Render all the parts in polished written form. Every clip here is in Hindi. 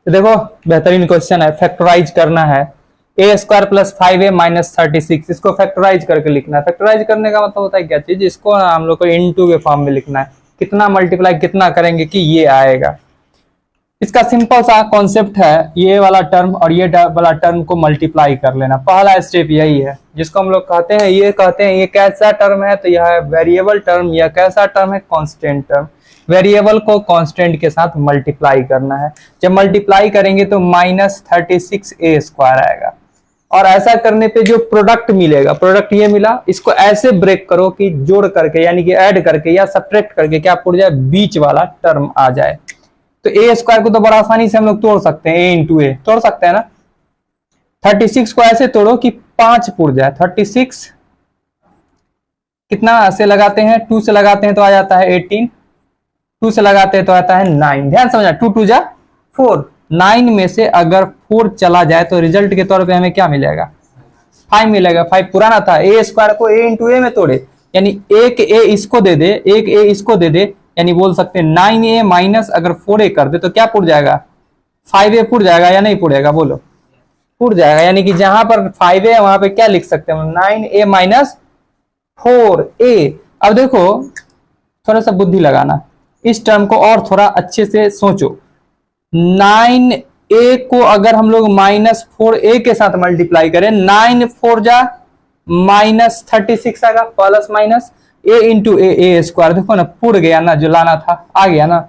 तो देखो बेहतरीन क्वेश्चन है, फैक्टराइज करना है। ए स्क्वायर प्लस 5a माइनस 36, इसको फैक्टराइज करके लिखना है। फैक्टराइज करने का मतलब होता है क्या चीज, इसको हम लोग को इनटू के फॉर्म में लिखना है। कितना मल्टीप्लाई कितना करेंगे कि ये आएगा। इसका सिंपल सा कॉन्सेप्ट है, ये वाला टर्म और ये वाला टर्म को मल्टीप्लाई कर लेना। पहला स्टेप यही है, जिसको हम लोग कहते हैं, ये कैसा टर्म है, तो यह है वेरिएबल टर्म। या कैसा टर्म है, कांस्टेंट टर्म। वेरिएबल को कांस्टेंट के साथ मल्टीप्लाई करना है। जब मल्टीप्लाई करेंगे तो माइनस 36a स्क्वायर आएगा। और ऐसा करने पे जो प्रोडक्ट मिलेगा, प्रोडक्ट ये मिला, इसको ऐसे ब्रेक करो कि जोड़ करके यानी कि ऐड करके या सब्ट्रैक्ट करके क्या पुर जाए, बीच वाला टर्म आ जाए। तो ए स्क्वायर को तो बड़ा आसानी से हम लोग तोड़ सकते हैं, ए इंटू ए तोड़ सकते हैं ना। 36 को ऐसे तोड़ो कि 5 पुर जाए। 36 कितना से लगाते हैं, 2 से लगाते हैं तो आ जाता है 18, 2 से लगाते हैं तो आता है 9। ध्यान समझना, 2 2 जा 4, 9 में से अगर 4 चला जाए तो रिजल्ट के तौर पे हमें क्या मिलेगा, 5 मिलेगा। 5 पुराना था, ए स्क्वायर को ए इंटू ए में तोड़े, यानी एक ए इसको दे दे, एक ए इसको दे दे, यानी बोल सकते हैं 9a माइनस अगर 4a कर दे तो क्या पुर जाएगा, 5a पुर जाएगा या नहीं पुरेगा, बोलो पुर जाएगा। यानी कि जहां पर 5a है वहां पे क्या लिख सकते हैं, 9a माइनस 4a। अब देखो थोड़ा सा बुद्धि लगाना, इस टर्म को और थोड़ा अच्छे से सोचो। 9a को अगर हम लोग माइनस 4a के साथ मल्टीप्लाई करें, 9 4 जा माइनस 36 आएगा, plus minus a into A square. देखो ना पुर गया ना, जो लाना था आ गया ना,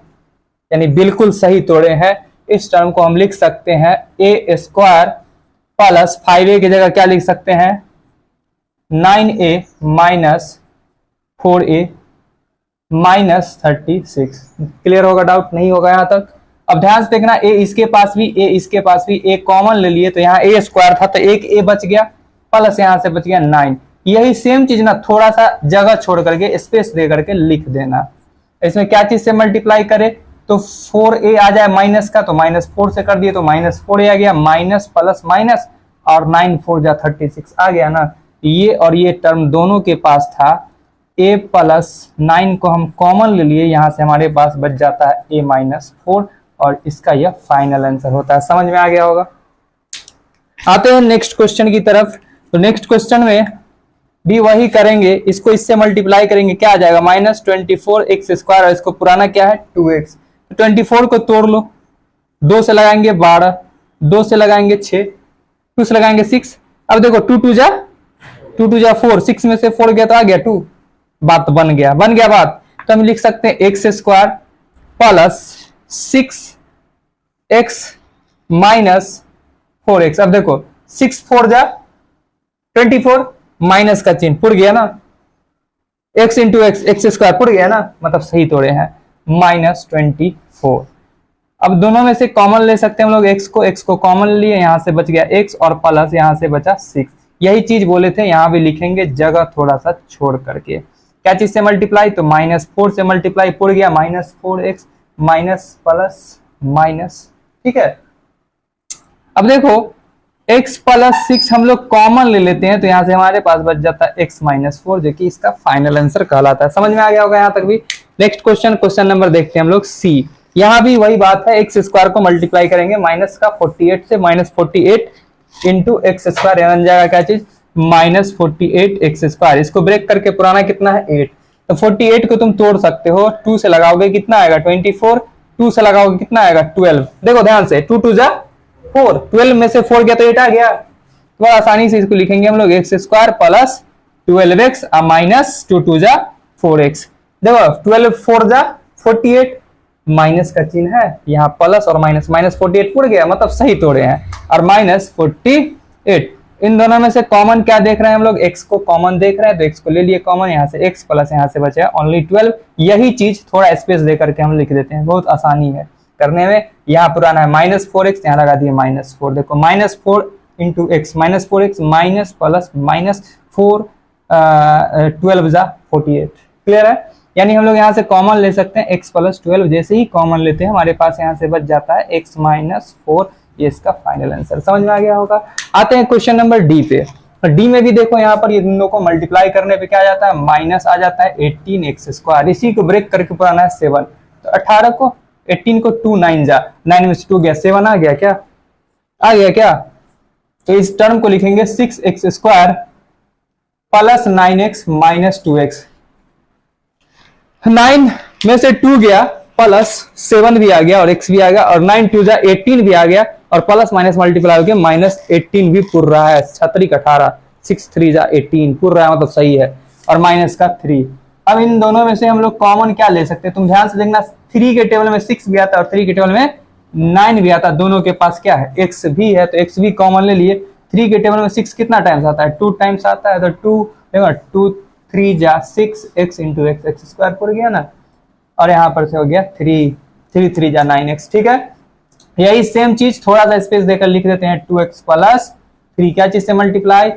यानी बिल्कुल सही तोड़े हैं। इस टर्म को हम लिख सकते हैं ए स्क्वायर प्लस 5a की जगह क्या लिख सकते हैं, 9a minus 4a minus 36। Clear होगा, डाउट नहीं होगा यहां तक। अब ध्यान से देखना, ए इसके पास भी, ए इसके पास भी, ए कॉमन ले लिए तो यहाँ ए स्क्वायर था तो एक ए बच गया, प्लस यहां से बच गया 9। यही सेम चीज ना थोड़ा सा जगह छोड़ करके स्पेस दे करके लिख देना। इसमें क्या चीज से मल्टीप्लाई करे, तो 4a आ जाए माइनस का, तो माइनस 4 से कर दिए तो माइनस 4a आ गया, माइनस प्लस माइनस और 9 4 जा 36 आ गया ना। ये और ये टर्म दोनों के पास था, a प्लस 9 को हम कॉमन ले लिए, यहां से हमारे पास बच जाता है a माइनस 4 और इसका यह फाइनल आंसर होता है। समझ में आ गया होगा। आते हैं नेक्स्ट क्वेश्चन की तरफ। तो नेक्स्ट क्वेश्चन में भी वही करेंगे, इसको इससे मल्टीप्लाई करेंगे, क्या आ जाएगा, माइनस 24x स्क्वायर और इसको पुराना क्या है 2x। तो 24 को तोड़ लो, 2 से लगाएंगे 12, 2 से लगाएंगे 6, 2 से लगाएंगे 6। अब देखो 2 2 जा 4, 6 में से 4 गया तो आ गया 2, बात बन गया बात। तो हम लिख सकते हैं x square plus 6x minus 4x। अब देखो 6 4 जा 24, माइनस का चिन्ह पुर गया ना, x इंटू एक्स स्क्वायर पुर गया ना, मतलब सही तोड़े हैं, माइनस 24। अब दोनों में से कॉमन ले सकते हैं हम लोग, x को कॉमन लिए, यहां से बच गया x और प्लस यहां से बचा 6। यही चीज बोले थे, यहां भी लिखेंगे जगह थोड़ा सा छोड़ करके। क्या चीज से मल्टीप्लाई, तो माइनस 4 से मल्टीप्लाई पुर गया, minus 4x minus plus minus, ठीक है। अब देखो x प्लस 6 हम लोग कॉमन ले लेते हैं, तो यहां से हमारे पास बच जाता है x माइनस 4, जो कि इसका फाइनल आंसर कहलाता है। समझ में आ गया होगा यहां तक भी। नेक्स्ट क्वेश्चन नंबर देखते हैं हम लोग C। यहां भी वही बात है, x स्क्वायर को मल्टीप्लाई करेंगे माइनस का 48 से, माइनस 48 इंटू एक्स स्क्वायर बन जाएगा क्या चीज, माइनस 48x स्क्वायर। इसको ब्रेक करके पुराना कितना है 8, तो 48 को तुम तोड़ सकते हो, 2 से लगाओगे कितना आएगा 24, 2 से लगाओगे कितना आएगा 12। देखो ध्यान से, 2 2 जा 4, 12 में से 4 गया तो 8 आ गया। तो आसानी से इसको लिखेंगे हम लोग x square plus 12x minus 2 2 जा 4x। देखो 12 4 जा 48, माइनस का चिन्ह है यहाँ प्लस और माइनस, माइनस 48 पुर गया, मतलब सही तोड़े हैं, और माइनस 48। इन दोनों में से कॉमन क्या देख रहे हैं हम लोग, x को कॉमन देख रहे हैं, तो x को ले लिए कॉमन, यहाँ से x प्लस यहाँ से बचा ओनली 12। यही चीज थोड़ा स्पेस दे करके हम लिख देते हैं, बहुत आसानी है करने में। यहाँ पुराना है माइनस 4x, यहाँ लगा दिए माइनस 4। देखो minus 4 into x, minus 4x minus plus minus 4 12 जा 48। क्लियर है, यानी हम लोग यहाँ से कॉमन ले सकते हैं x प्लस 12। जैसे ही कॉमन लेते हैं हमारे पास यहाँ से बच जाता है x माइनस 4। ये इसका फाइनल आंसर। समझ में आ गया होगा। आते हैं क्वेश्चन नंबर डी पे। डी में भी देखो यहाँ पर ये दोनों को मल्टीप्लाई करने पे क्या आ जाता है, माइनस आ जाता है 18x स्क्वायर। इसी को ब्रेक करके पुराना है 7, तो 18 को 18 को 2 9 जा, 9 में से 2 गया 7 आ गया क्या, आ गया क्या। तो इस टर्म को लिखेंगे 6x square plus 9x minus 2x। 9 में से 2 गया प्लस 7 भी आ गया और x भी आ गया और 9 2 जा 18 भी आ गया और प्लस माइनस मल्टीप्लाई हो गया माइनस 18 भी पुर रहा है, 6 18 6 3 जा 18 पुर रहा है, मतलब सही है, और माइनस का 3। अब इन दोनों में से हम लोग कॉमन क्या ले सकते हैं, तुम ध्यान से देखना, 3 के टेबल में 6 भी आता है और 3 के टेबल में 9 भी आता है, दोनों के पास क्या है x भी है, तो x भी कॉमन ले लिए। 3 के टेबल में 6 कितना टाइम्स आता है, 2 टाइम्स आता है, तो 2 देखो 2 3 जा 6x इंटू एक्स स्क्वायर पुर गया ना, और यहाँ पर से हो गया 3 3 3 जा 9x। ठीक है, यही सेम चीज थोड़ा सा स्पेस देकर लिख देते हैं 2x प्लस 3, क्या चीज से मल्टीप्लाई,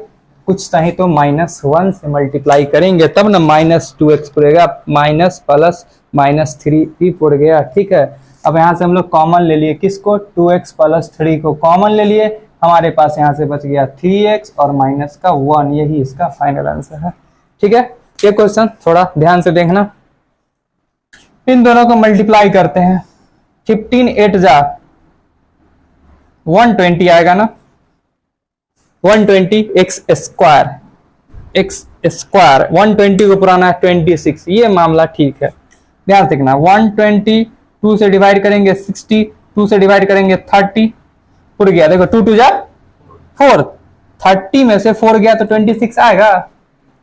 कुछ नहीं तो -1 से मल्टीप्लाई करेंगे तब ना -2x पुरेगा, माइनस प्लस -3 भी पुर गया। ठीक है, अब यहाँ से हम लोग कॉमन ले लिए किसको, 2x प्लस 3 को कॉमन ले लिए, हमारे पास यहाँ से बच गया 3x और माइनस का 1, यही इसका फाइनल आंसर है। ठीक है, ये क्वेश्चन थोड़ा ध्यान से देखना। इन दोनों को मल्टीप्लाई करते हैं, 15 8 जा 120 आएगा ना, 120 x स्क्वायर 120 को पुराना है 26, ये मामला ठीक है, ध्यान से देखना। 120 2 से डिवाइड करेंगे 60, 2 से डिवाइड करेंगे 30 पुर गया, देखो 2 2 जा 4, 30 में से 4 गया तो 26 आएगा,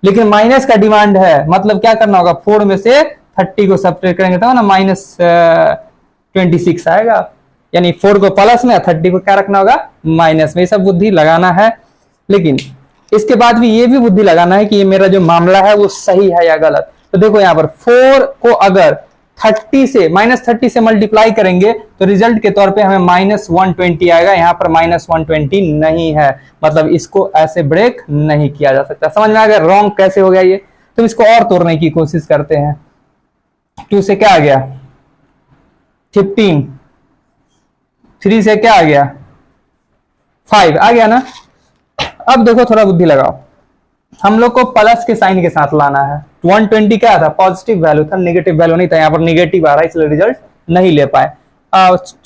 लेकिन माइनस का डिमांड है, मतलब क्या करना होगा, 4 में से 30 को सब्ट्रैक्ट करेंगे तो ना -26 आएगा, यानी 4 को प्लस में 30 को क्या रखना होगा माइनस में। ये सब बुद्धि लगाना है, लेकिन इसके बाद भी ये भी बुद्धि लगाना है कि ये मेरा जो मामला है वो सही है या गलत। तो देखो यहाँ पर 4 को अगर 30 से -30 से मल्टीप्लाई करेंगे तो रिजल्ट के तौर पे हमें -120 आएगा, यहाँ पर -120 नहीं है, मतलब इसको ऐसे ब्रेक नहीं किया जा सकता। समझ में आ गया रॉन्ग कैसे हो गया ये, तो इसको और तोड़ने की कोशिश करते हैं। 2 से क्या आ गया 15, 3 से क्या आ गया 5 आ गया ना। अब देखो थोड़ा बुद्धि लगाओ, हम लोग को प्लस के साइन के साथ लाना है। 120 क्या था, पॉजिटिव वैल्यू था, नेगेटिव वैल्यू नहीं था, यहाँ पर नेगेटिव आ रहा है इसलिए रिजल्ट नहीं ले पाए।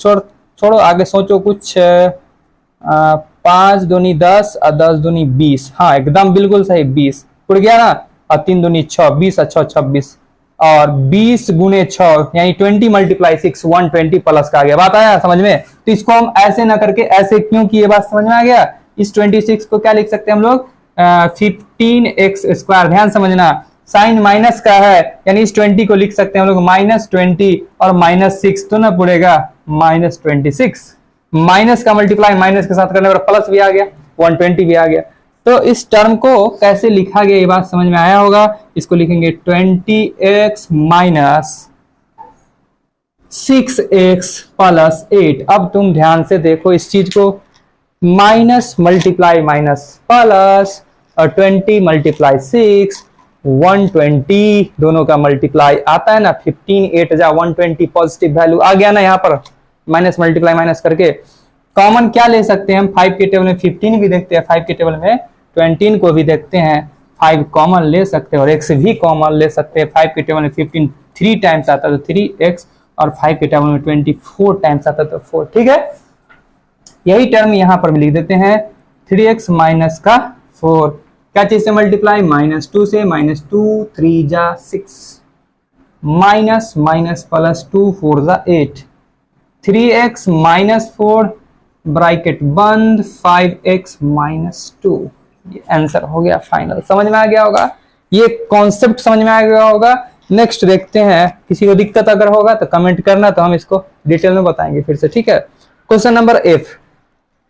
छोड़ो आगे सोचो कुछ। 5 दूनी 10 और 10 दूनी 20, हाँ एकदम बिल्कुल सही 20 उड़ गया ना, और 3 दूनी 6 20 और 6 26 और 20 गुने 6 यानी 20 मल्टीप्लाई 6 120 प्लस का आ गया। बात आया समझ में, तो इसको हम ऐसे ना करके ऐसे क्यों किए, बात समझ में आ गया। इस 26 को क्या लिख सकते हैं हम लोग 15x स्क्वायर, ध्यान समझना साइन माइनस का है, यानी इस 20 को लिख सकते हैं हम लोग -20 और -6 तो ना पड़ेगा -26, माइनस का मल्टीप्लाई माइनस के साथ करने पर प्लस भी आ गया 120 भी आ गया। तो इस टर्म को कैसे लिखा गया ये बात समझ में आया होगा। इसको लिखेंगे 20x माइनस 6x प्लस 8। अब तुम ध्यान से देखो इस चीज को, माइनस मल्टीप्लाई माइनस प्लस और 20 मल्टीप्लाई 6 120 दोनों का मल्टीप्लाई आता है ना, 15 8 जा 120 पॉजिटिव वैल्यू आ गया ना, यहाँ पर माइनस मल्टीप्लाई माइनस करके कॉमन क्या ले सकते हैं हम, 5 के टेबल में 15 भी देखते हैं, 5 के टेबल में 20 को भी देखते हैं, 5 कॉमन ले सकते हैं और x भी कॉमन ले सकते हैं। 5 के टेबल में 15 3 टाइम्स आता है तो 3x, और 5 के टेबल में 24 टाइम्स आता है तो 4। ठीक है, यही टर्म यहाँ पर भी लिख देते हैं 3x माइनस का 4, क्या चीज से मल्टीप्लाई -2 से, -2 3 जा 6 माइनस माइनस प्लस 2 4 जा 8, 3x माइनस 4 ब्रैकेट बंद 5x माइनस 2, ये आंसर हो गया फाइनल। समझ में आ गया होगा, ये कॉन्सेप्ट समझ में आ गया होगा। नेक्स्ट देखते हैं, किसी को दिक्कत अगर होगा तो कमेंट करना, तो हम इसको डिटेल में बताएंगे फिर से। ठीक है, question number F,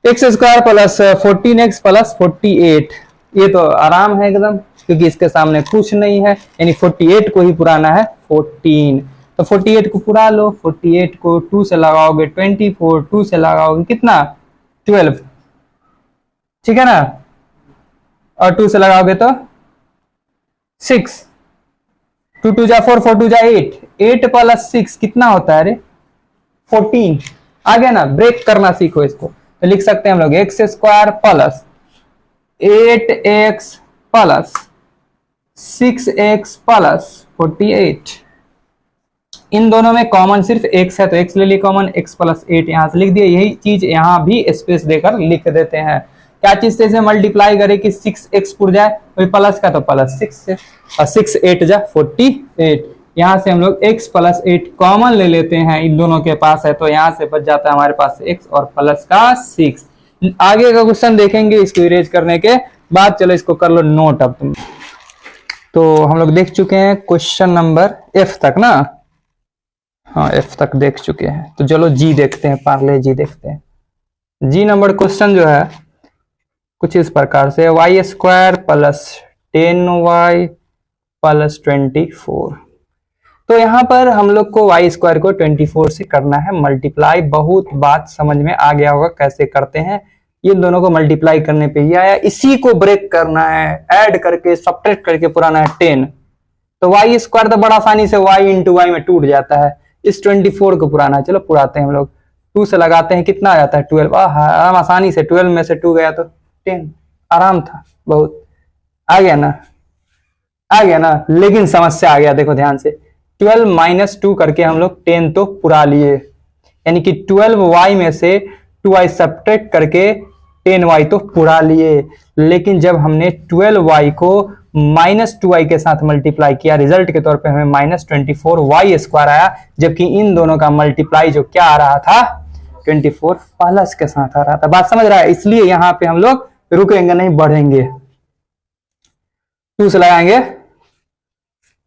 x square plus 14x plus 48, ये तो आराम है एकदम क्योंकि इसके सामने कुछ नहीं है, यानी 48 को ही पुराना है 14, तो 48 को पुरा लो, 48 को 2 से लगाओगे 24, 2 से लगाओगे कितना 12, ठीक है ना, और 2 से लगाओगे तो 6, 2 2 जा 4 4 2 जा 8, 8 प्लस 6 कितना होता है अरे 14, आ गया ना। ब्रेक करना सीखो इसको, तो लिख सकते हैं हम लोग x square plus 8x plus 6x plus 48 इन दोनों में कॉमन सिर्फ x है तो x ले ली कॉमन, x प्लस 8 यहाँ से लिख दिया। यही चीज यहाँ भी स्पेस देकर लिख देते हैं। क्या चीज से मल्टीप्लाई करे कि 6x पुर जाए, तो प्लस का तो प्लस 6 से, और 6 8 जा 48। यहाँ से हम लोग x प्लस 8 कॉमन ले लेते हैं, इन दोनों के पास है तो यहाँ से बच जाता है हमारे पास x और प्लस का 6। आगे का क्वेश्चन देखेंगे इसको इरेज करने के बाद। चलो इसको कर लो नोट अब तुम। तो हम लोग देख चुके हैं क्वेश्चन नंबर F तक ना, हाँ F तक देख चुके हैं। तो चलो G देखते हैं, पार्ले जी देखते हैं। G नंबर क्वेश्चन जो है कुछ इस प्रकार से, Y square plus 10y plus 24। तो यहाँ पर हम लोग को वाई स्क्वायर को 24 से करना है मल्टीप्लाई। बहुत बात समझ में आ गया होगा कैसे करते हैं, ये दोनों को मल्टीप्लाई करने पे ही आया। इसी को ब्रेक करना है, ऐड करके सब्ट्रैक्ट करके पुराना है 10। तो वाई स्क्वायर तो बड़ा आसानी से y इंटू वाई में टूट जाता है, इस 24 को पुराना है। चलो पुराते हैं हम लोग, 2 से लगाते हैं कितना आ जाता है 12। आराम आसानी से 12 में से 2 गया तो 10, आराम था बहुत। आ गया ना, आ गया ना। लेकिन समस्या आ गया, देखो ध्यान से, 12 माइनस 2 करके हम लोग 10 तो पुरा लिए, यानी कि 12y में से 2y सब्ट्रैक्ट करके 10y तो पुरा लिए। लेकिन जब हमने 12y को माइनस 2y के साथ मल्टीप्लाई किया, रिजल्ट के तौर पे हमें माइनस 24y स्क्वायर आया, जबकि इन दोनों का मल्टीप्लाई जो क्या आ रहा था 24 प्लस के साथ आ रहा था। बात समझ रहा है? इसलिए यहां पे हम लोग रुकेंगे नहीं, बढ़ेंगे। 2 से लगाएंगे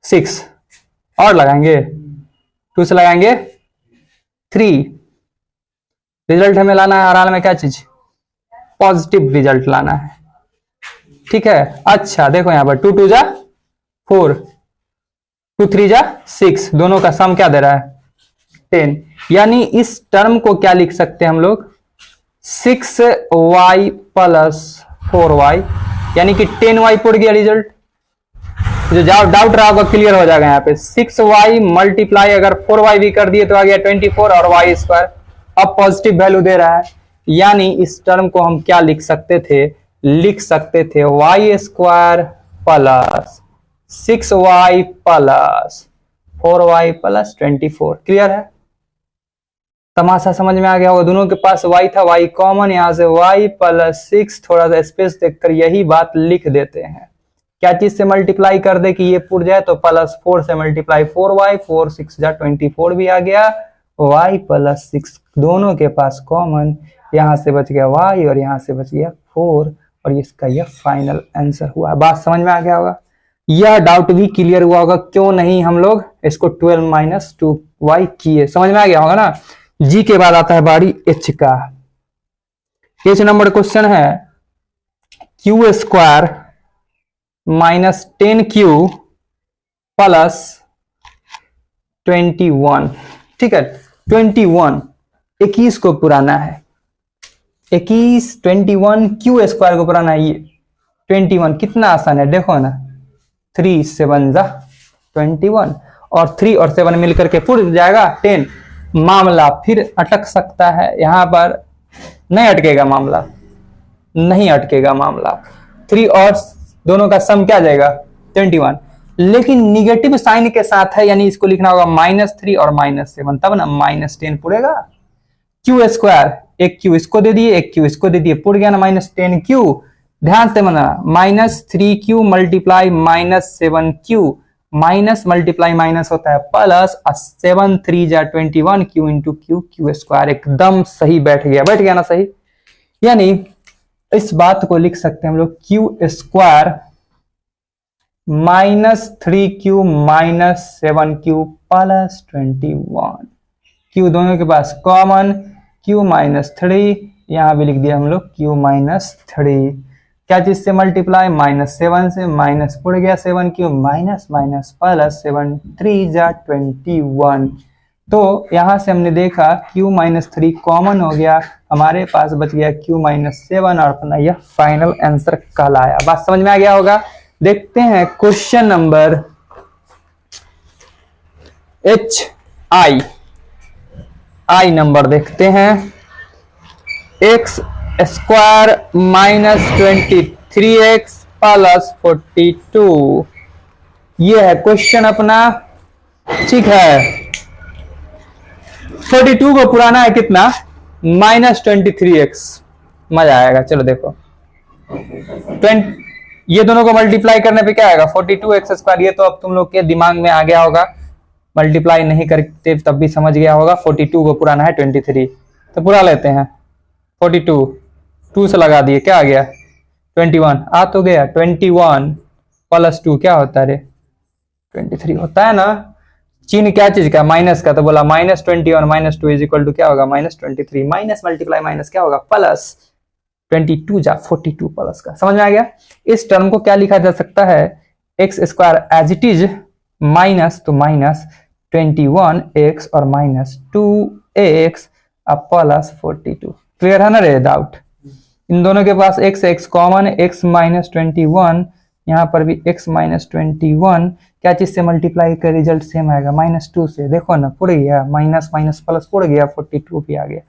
6 और लगाएंगे 2 से लगाएंगे 3। रिजल्ट हमें लाना है आराम में, क्या चीज? पॉजिटिव रिजल्ट लाना है, ठीक है। अच्छा देखो यहां पर 2 2 जा 4, 2 3 जा 6, दोनों का सम क्या दे रहा है 10। यानी इस टर्म को क्या लिख सकते हैं हम लोग 6y प्लस 4y, यानी कि 10y पुट गया रिजल्ट। जो डाउट रहा होगा क्लियर हो जाएगा यहाँ पे। 6y मल्टीप्लाई अगर 4y भी कर दिए तो आ गया 24 और y स्क्वायर, अब पॉजिटिव वैल्यू दे रहा है। यानी इस टर्म को हम क्या लिख सकते थे, लिख सकते थे y square plus 6y plus 4y plus 24। Clear है? तमाशा समझ में आ गया होगा। दोनों के पास y था, y कॉमन, यहां से y प्लस 6, थोड़ा सा स्पेस देखकर यही बात लिख देते हैं। क्या चीज से मल्टीप्लाई कर दे कि ये पुर जाए, तो प्लस 4 से मल्टीप्लाई 4y, 4 6 जा 24 भी आ गया, y प्लस 6 दोनों के पास कॉमन, यहां से बच गया y और यहां से बच गया 4, और इसका यह फाइनल आंसर हुआ। बात समझ में आ गया होगा? यह डाउट भी क्लियर हुआ होगा क्यों नहीं हम लोग इसको 12 माइनस 2y किए। समझ में आ गया होगा ना। जी के बाद आता है बारी एच का। एच नंबर क्वेश्चन है Q square minus 10q plus 21, ठीक है। 21 को पुराना है, 21 क्यू स्क्वायर को पुराना है। ये 21 कितना आसान है, देखो ना, 3 7 जा 21 और 3 और 7 मिलकर के पुर जाएगा 10। मामला फिर अटक सकता है, यहां पर नहीं अटकेगा मामला, नहीं अटकेगा मामला। 3 और दोनों का सम क्या जाएगा 21, लेकिन निगेटिव साइन के साथ है, यानी इसको लिखना होगा -3 और -7, तब ना -10 पुरेगा। क्यू स्क्वायर, एक क्यू इसको दे दिए, एक क्यू इसको दे दिए, पुर गया ना -10q। ध्यान से मना, -3q multiply -7q, minus multiply minus होता है प्लस, 7 3 जा 21 q इंटू क्यू स्क्वायर। एकदम सही बैठ गया ना सही। यानी इस बात को लिख सकते हैं हम लोग Q square -3q -7q plus 21। Q दोनों के पास कॉमन, q -3, यहां भी लिख दिया हम लोग q -3। क्या चीज से मल्टीप्लाई, -7 से, माइनस पुड़ गया 7q, माइनस माइनस प्लस 7 3 जा 21। तो यहां से हमने देखा q -3 कॉमन हो गया, हमारे पास बच गया q -7 और अपना यह फाइनल आंसर कहलाया। बात समझ में आ गया होगा। देखते हैं क्वेश्चन नंबर आई नंबर देखते हैं। x स्क्वायर -23x प्लस 42, ये है क्वेश्चन अपना, ठीक है। 42 को पुराना है कितना, -23x। मजा आएगा। चलो देखो 20, ये दोनों को मल्टीप्लाई करने पे क्या आएगा, 42x²। ये तो अब तुम लोग के दिमाग में आ गया होगा, मल्टीप्लाई नहीं करते तब भी समझ गया होगा। 42 को पुराना है 23, तो पूरा लेते हैं। 42 2 से लगा दिए, क्या आ गया 21। आ तो गया 21 + 2 क्या होता है रे, 23 होता है ना। चिन्ह क्या चीज का, माइनस का, तो बोला -21 - 2 = क्या होगा, -23। माइनस मल्टीप्लाई माइनस क्या होगा, प्लस। 22 जा 42 प्लस का, समझ में आ गया। इस टर्म को क्या लिखा जा सकता है, x² as it is minus, तो -21x और -2x अब +42। क्लियर है ना रे डाउट। इन दोनों के पास x से x कॉमन है, x -21, यहाँ पर भी x -21, क्या चीज से मल्टीप्लाई का रिजल्ट सेम आएगा, -2 से। देखो ना पुर गया, माइनस माइनस प्लस पुर गया, 42 भी आ गया।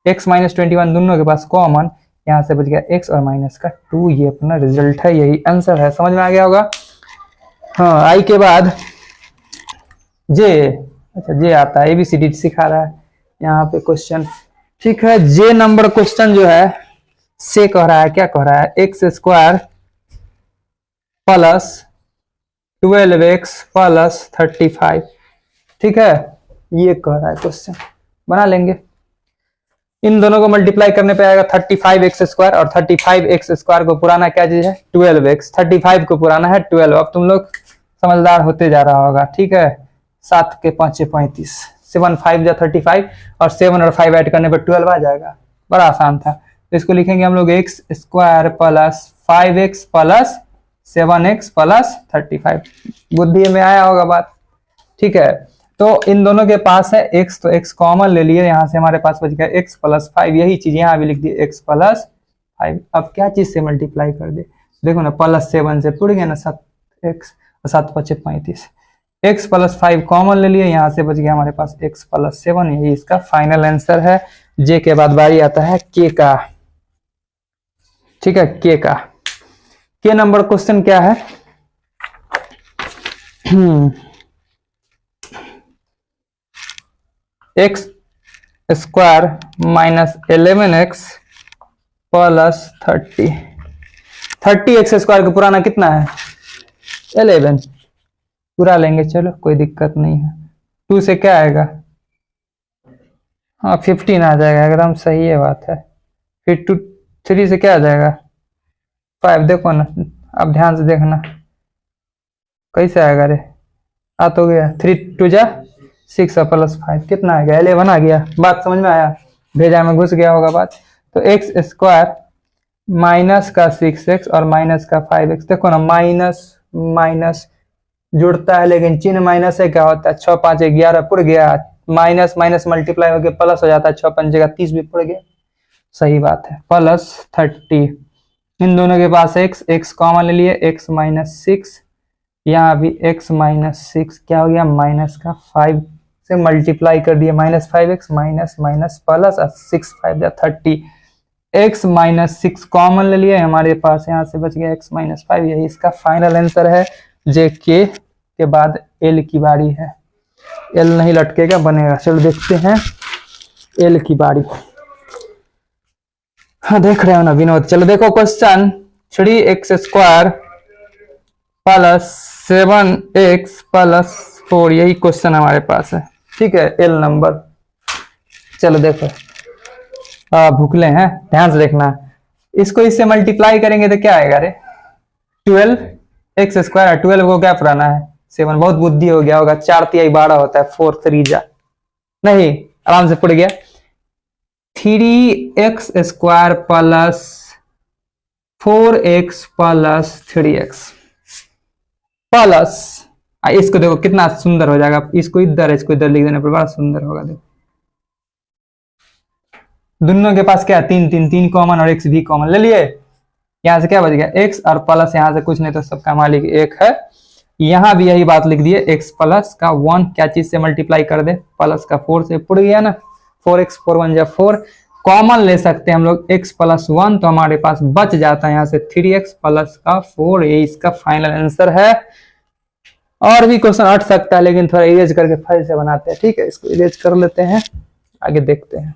x -21 दोनों के पास कॉमन, यहाँ से बच गया x और माइनस का 2। ये अपना रिजल्ट है, यही आंसर है। समझ में आ गया होगा। हाँ, आई के बाद जे, अच्छा जे आता है, ABCD सिखा रहा है यहाँ पे क्वेश्चन। ठीक है, जे नंबर क्वेश्चन जो है से कह रहा है, क्या कह रहा है, x² + 12x + 35। ठीक है, ये कह रहा है क्वेश्चन, बना लेंगे। इन दोनों को मल्टीप्लाई करने पे आएगा 35x² और 35x² को पुराना क्या चीज है, 12x। 35 को पुराना है 12। अब तुम लोग समझदार होते जा रहा होगा। ठीक है, 7 के 5 35, 7 5 जा 35 और 7 और 5 ऐड करने पर 12 आ जाएगा। बड़ा आसान था। तो इसको लिखेंगे हम लोग x² + 5x + 7x + 35। बुद्धि में आया होगा बात। ठीक है, तो इन दोनों के पास है x, तो x कॉमन ले लिए, यहाँ से हमारे पास बच गया x + 5। यही चीज यहाँ भी लिख दी, x + 5। अब क्या चीज से मल्टीप्लाई कर दे, देखो ना, +7 से पुर गया ना 7x, 7 × 5 35। x + 5 कॉमन ले लिए, यहाँ से बच गया हमारे पास x + 7। यही इसका फाइनल आंसर है। जे के बाद बारी आता है के का। ठीक है, के नंबर क्वेश्चन क्या है, x² - 11x + 30। 30x² का पुराना कितना है, 11। पूरा लेंगे, चलो कोई दिक्कत नहीं है। 2 से क्या आएगा, हाँ 15 आ जाएगा, एकदम सही है बात है। फिर 3 से क्या आ जाएगा, 5। देखो ना, अब ध्यान से देखना कैसे आएगा रे, आ तो गया। 3 2 जा 6 और +5 कितना आ गया, 11 आ गया। बात समझ में आया, भेजा में घुस गया होगा बात। तो x² -6x और -5x, देखो ना, माइनस माइनस जुड़ता है लेकिन चिन्ह माइनस है, क्या होता है, 6 5 11 पुर गया, माइनस माइनस मल्टीप्लाई होकर प्लस हो जाता है, 6 5 30 भी पुर गया। सही बात है, +30। इन दोनों के पास x कॉमन ले लिए, x -6, यहाँ भी x -6 क्या हो गया, माइनस का 5 से मल्टीप्लाई कर दिया, -5x minus minus plus 6 5 30। x -6 common ले लिए, हमारे पास यहाँ से बच गया x -5। यही इसका फाइनल आंसर है। जे के बाद एल की बारी है। एल नहीं लटकेगा, बनेगा। चलो देखते हैं एल की बारी। हाँ देख रहे हो ना विनोद। चलो देखो क्वेश्चन, 3x² + 7x + 4, यही क्वेश्चन हमारे पास है। ठीक है, एल नंबर। चलो देखो, भूखले हैं, ध्यान से देखना। इसको इससे मल्टीप्लाई करेंगे तो क्या आएगा रे, 12x²। 12 को क्या पुराना है, 7। बहुत बुद्धि हो गया होगा, 4 × 12 होता है, 4 3 जा नहीं, आराम से पड़ गया। 3x² + 4x + 3x प्लस, इसको देखो कितना सुंदर हो जाएगा। इसको इधर लिख देने पर बड़ा सुंदर होगा। देखो दोनों के पास क्या है, 3 3 3 कॉमन और x भी कॉमन ले लिए। यहाँ से क्या बच गया, x और प्लस, यहाँ से कुछ नहीं तो सबका मालिक 1 है। यहाँ भी यही बात लिख दिए, x प्लस का 1 क्या चीज से मल्टीप्लाई कर दे, प्लस का 4 से पुड़ गया ना, 4x 4 1 जा 4। कॉमन ले सकते हैं हम लोग x + 1, तो हमारे पास बच जाता है यहाँ से 3x + का 4। ये इसका फाइनल आंसर है। और भी क्वेश्चन हट सकता है लेकिन थोड़ा इरेज करके फिर से बनाते हैं। ठीक है, इसको इरेज कर लेते हैं। आगे देखते हैं।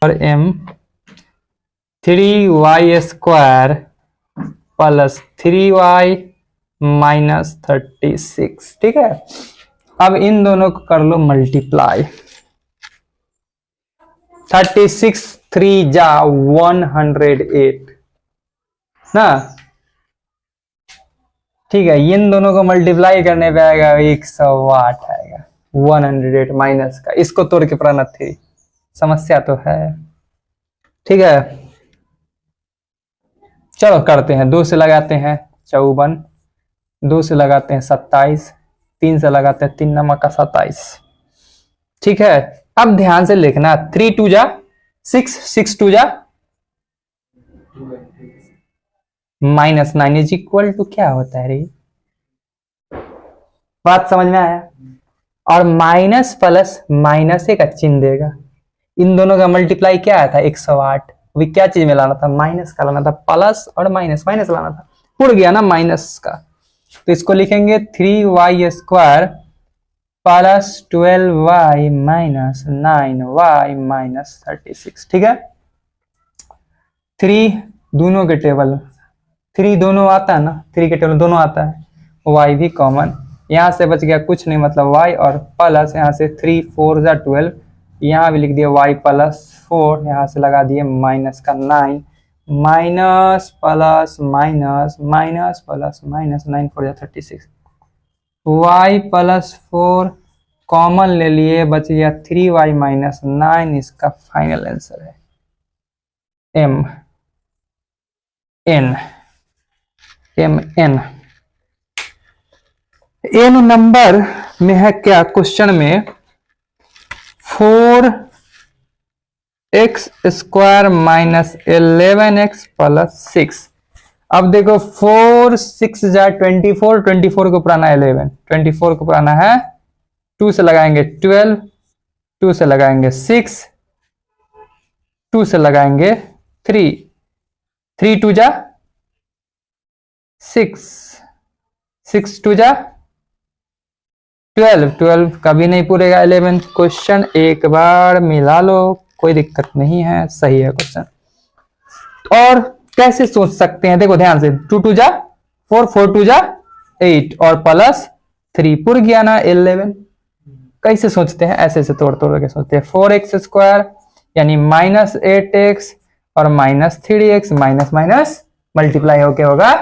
और m 3y² plus 3y minus 36, ठीक है। अब इन दोनों को कर लो मल्टीप्लाई। 36 3 जा 108 ना, ठीक है। इन दोनों को मल्टीप्लाई करने पे आएगा 108 आएगा, 108 माइनस का, इसको तोड़ के पढ़ना थी, समस्या तो है, ठीक है। चलो करते हैं, 2 से लगाते हैं 54, 2 से लगाते हैं 27, 3 से लगाते हैं 3 नमक का 27, ठीक है। अब ध्यान से लिखना, 3 2 जा 6, 6 2 जा -9 इज इक्वल टू क्या होता है रे, बात समझ में आया। और माइनस प्लस माइनस का चिन्ह देगा, इन दोनों का मल्टीप्लाई क्या आया था 108, अभी क्या चीज में लाना था, माइनस का लाना था, प्लस और माइनस, माइनस लाना था, उड़ गया ना माइनस का, तो इसको लिखेंगे 3y² plus 12y minus 9y minus 36, ठीक है। 3 दोनों के टेबल, 3 दोनों आता है ना, 3 के टेबल दोनों आता है, y भी कॉमन, यहां से बच गया कुछ नहीं मतलब y, और प्लस यहाँ से 3 4 जा 12, यहाँ भी लिख दिया y प्लस 4, यहाँ से लगा दिए माइनस का 9, minus plus minus minus plus minus 9 4 जा 36, y प्लस 4 कॉमन ले लिए, बच गया 3y माइनस 9, इसका फाइनल आंसर है m n नंबर में है क्या क्वेश्चन में, 4x² माइनस 11x प्लस 6। अब देखो 4 6 जा 24, 24 को पुराना 11, 24 को पुराना है 2 से लगाएंगे 12, 2 से लगाएंगे 6, 2 से लगाएंगे 3, 3 2 जा 6, 6 2 जा 12, 12 कभी नहीं पूरेगा 11। क्वेश्चन एक बार मिला लो, कोई दिक्कत नहीं है, सही है क्वेश्चन। और कैसे सोच सकते हैं, देखो ध्यान से, 2 2 जा 4, 4 2 जा 8 और प्लस 3 पुर गया ना 11। कैसे सोचते हैं, ऐसे से तोड़ तोड़ के सोचते हैं। 4x² यानी माइनस 8x और minus 3x, minus minus multiply होके होगा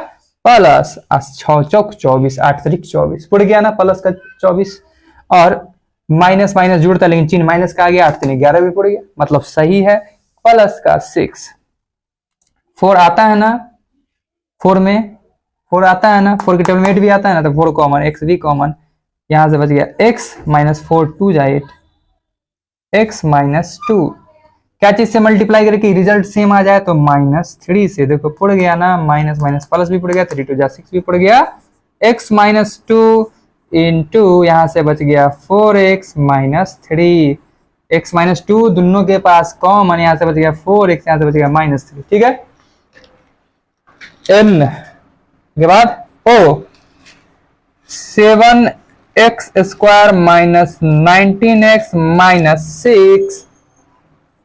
प्लस 6 चौक 24, 8 3 24 पुर गया ना, प्लस का 24 और माइनस माइनस जुड़ता लेकिन चिन्ह माइनस का आ गया, 8 3 11 भी पुर गया, मतलब सही है। प्लस का 6, 4 आता है ना, 4 में 4 आता है ना, 4 के टेबल में 8 भी आता है ना, तो 4 कॉमन, x भी कॉमन, यहां से बच गया x माइनस 4 2 जा 8, x माइनस 2, क्या चीज से मल्टीप्लाई करके रिजल्ट सेम आ जाए, तो -3 से, देखो पुड़ गया ना, माइनस माइनस प्लस भी पुड़ गया, 3 2 जा 6 भी पुड़ गया, x माइनस 2 इंटू यहां से बच गया 4x माइनस 3, x माइनस 2 दोनों के पास कॉमन, यहां से बच गया 4x, यहां से बच गया -3, ठीक है। n के बाद o 7x² minus 19x minus 6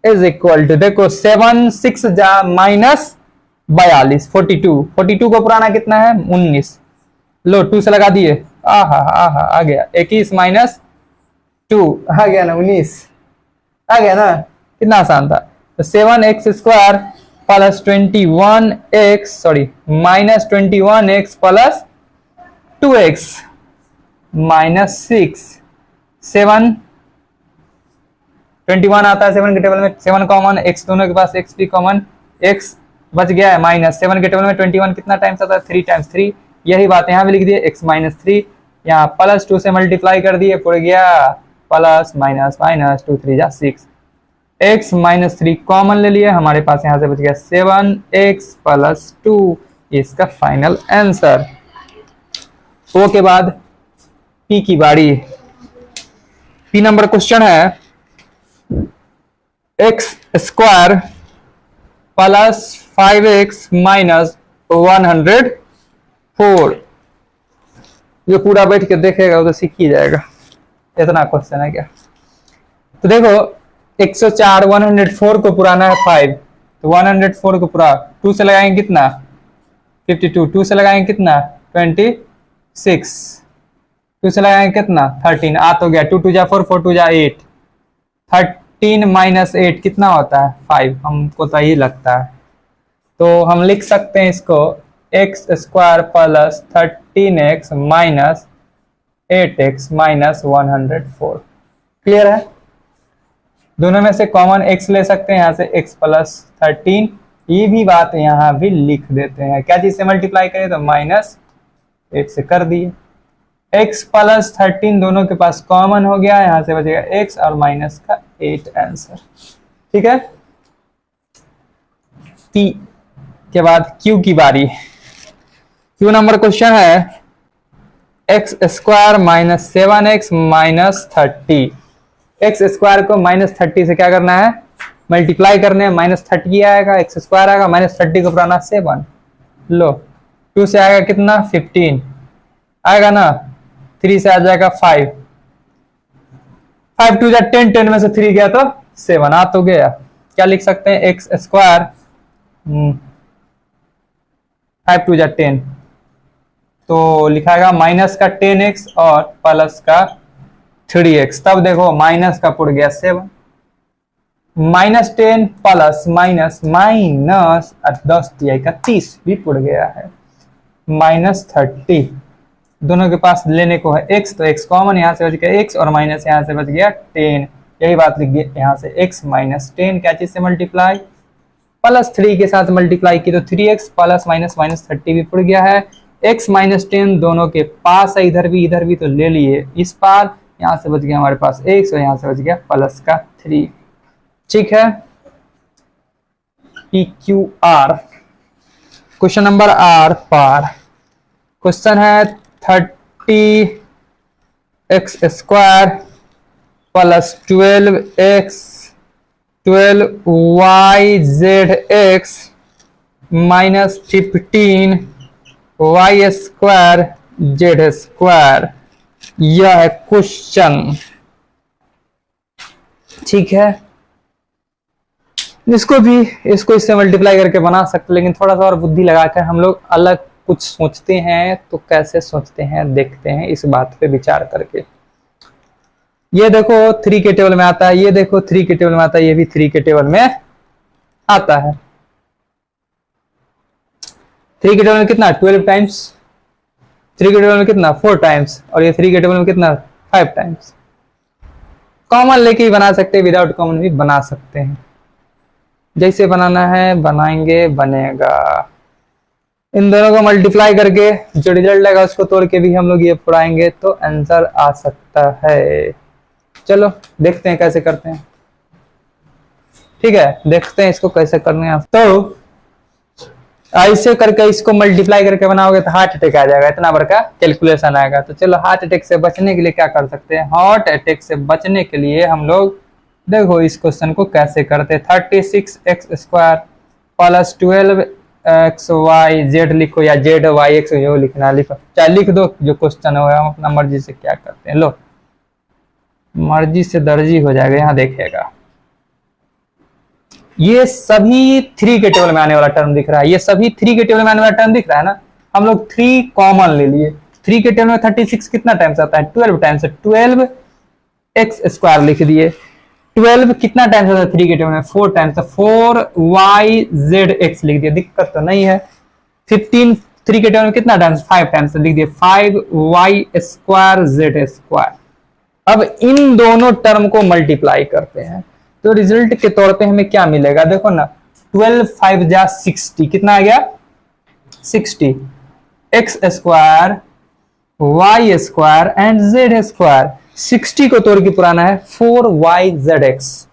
is equal to, देखो 7 6 जा माइनस 42, 42, 42 को पुराना कितना है 19, लो 2 से लगा दिए, आहा आ गया 21 माइनस 2 आ गया ना 19, आ गया ना, कितना आसान था। तो 7x² plus 21x sorry minus 21x plus 2x minus 6, 7 21 आता है 7 के टेबल में, 7 कॉमन, x दोनों के पास x भी कॉमन, x बच गया है माइनस 7 के टेबल में 21 कितना टाइम्स आता है 3 टाइम्स 3, यही बात यहाँ भी लिख दिए, x माइनस 3, यहाँ प्लस 2 से मल्टीप्लाई कर दिए, पड़ गया प्लस माइनस माइनस 2 3 जा 6, x माइनस 3 कॉमन ले लिए, हमारे पास यहाँ से बच गया 7x प्लस 2, इसका फाइनल आंसर। ओ के बाद p की बारी, p नंबर क्वेश्चन है x² प्लस 5x माइनस 104, जो पूरा बैठ के देखेगा वो तो सीख ही जाएगा, इतना क्वेश्चन है क्या। तो देखो 104, 104 को पुराना है 5, तो 104 को पूरा 2 से लगाएंगे कितना 52, 2 से लगाएंगे कितना 26, 2 से लगाएंगे कितना 13, आ तो गया 2 2 जा 4, 4 2 जा 8, 13 माइनस 8 कितना होता है 5, हमको तो यही लगता है। तो हम लिख सकते हैं इसको x square plus 13x minus 8x minus 104। Clear है? दोनों में से कॉमन x ले सकते हैं, यहाँ से x प्लस 13, ये भी बात यहाँ भी लिख देते हैं। क्या चीज से मल्टीप्लाई करें तो माइनस 8 से कर दिए, x प्लस 13 दोनों के पास कॉमन हो गया, यहाँ से बचेगा x और माइनस का 8 आंसर। ठीक है, p के बाद q की बारी। q नंबर क्वेश्चन है x square minus 7x minus 30। X square को माइनस 30 से क्या करना है मल्टीप्लाई करने, माइनस 30 आएगा, एक्स स्क्वायर आएगा, माइनस 30 को पुराना 7, लो 2 से आएगा कितना 15 आएगा ना, 3 से आ जाएगा 5, 5 2 जा 10, 10 में से 3 गया तो 7 आ तो गया। क्या लिख सकते हैं एक्स स्क्वायर 5 2 जा 10, तो लिखाएगा माइनस का 10x और प्लस का 3x। तब देखो माइनस का पुट गया 7, माइनस 10 प्लस माइनस माइनस 10 तिहाई का 30 भी पुट गया है, माइनस 30। दोनों के पास लेने को है x, तो x कॉमन, यहाँ से बच गया x और माइनस यहाँ से बच गया 10। यही बात लिख दिया यहाँ से x माइनस 10 क्या चीज से मल्टीप्लाई, प्लस 3 के साथ मल्टीप्लाई की तो 3x प्लस माइनस माइनस 30 भी पुट गया है। x माइनस 10 दोनों के पास है, इधर भी तो ले लिए इस पार, यहाँ से बच गया हमारे पास x और यहाँ से बच गया प्लस का 3। ठीक है, PQR क्वेश्चन नंबर R पार। क्वेश्चन है 30x square plus 12yzx minus 15 y square Z square, यह है क्वेश्चन। ठीक है, इसको इससे मल्टीप्लाई करके बना सकते, लेकिन थोड़ा सा और बुद्धि लगाकर हम लोग अलग कुछ सोचते हैं। तो कैसे सोचते हैं देखते हैं, इस बात पे विचार करके। ये देखो 3 के टेबल में आता है, ये देखो 3 के टेबल में आता है, ये भी 3 के टेबल में आता है। 3 के टेबल में कितना 12 टाइम्स, 3 के टेबल में कितना 4 टाइम्स, और ये 3 के टेबल में कितना 5 टाइम्स। कॉमन लेके ही बना सकते हैं, विदाउट कॉमन भी बना सकते हैं, जैसे बनाना है बनाएंगे, बनेगा। इन दोनों को मल्टीप्लाई करके जो रिजल्ट लगेगा उसको तोड़ के भी हम लोग ये पढ़ाएंगे तो आंसर आ सकता है। चलो देखते हैं कैसे करते हैं। ठीक है, देखते हैं इसको कैसे करने हैं। तो ऐसे करके इसको मल्टीप्लाई करके बनाओगे तो हार्ट अटैक आ जाएगा, इतना बड़ा कैलकुलेशन आएगा। तो चलो हार्ट अटैक से बचने के लिए क्या कर सकते हैं, हार्ट अटैक से बचने के लिए हम लोग देखो इस क्वेश्चन को कैसे करते हैं। 36x स्क्वायर प्लस 12xyz लिखो, या zYx जो लिखना लिखो, चाहे लिख दो जो क्वेश्चन हो, हम अपना मर्जी से क्या करते हैं। लो मर्जी से दर्जी हो जाएगा। यहाँ देखिएगा ये सभी 3 के टेबल में आने वाला टर्म दिख रहा है, ये सभी 3 के टेबल में आने वाला टर्म दिख रहा है ना। हम लोग 3 कॉमन ले लिए। 3 के टेबल में 36 कितना टाइम्स आता है 12 टाइम्स, 12x स्क्वायर लिख दिए। 12 कितना टाइम्स आता है 3 के टेबल में 4 टाइम्स, 4yzx लिख दिया, दिक्कत तो नहीं है। 15 3 के टेबल में कितना टाइम्स 5 टाइम्स लिख दिए, 5y स्क्वायर z स्क्वायर। अब इन दोनों टर्म को मल्टीप्लाई करते हैं तो रिजल्ट के तौर पे हमें क्या मिलेगा, देखो ना 12 5 जा 60, कितना आ गया 60, x square y square and z square. 60 को तोड़ के पुराना है 4yzx।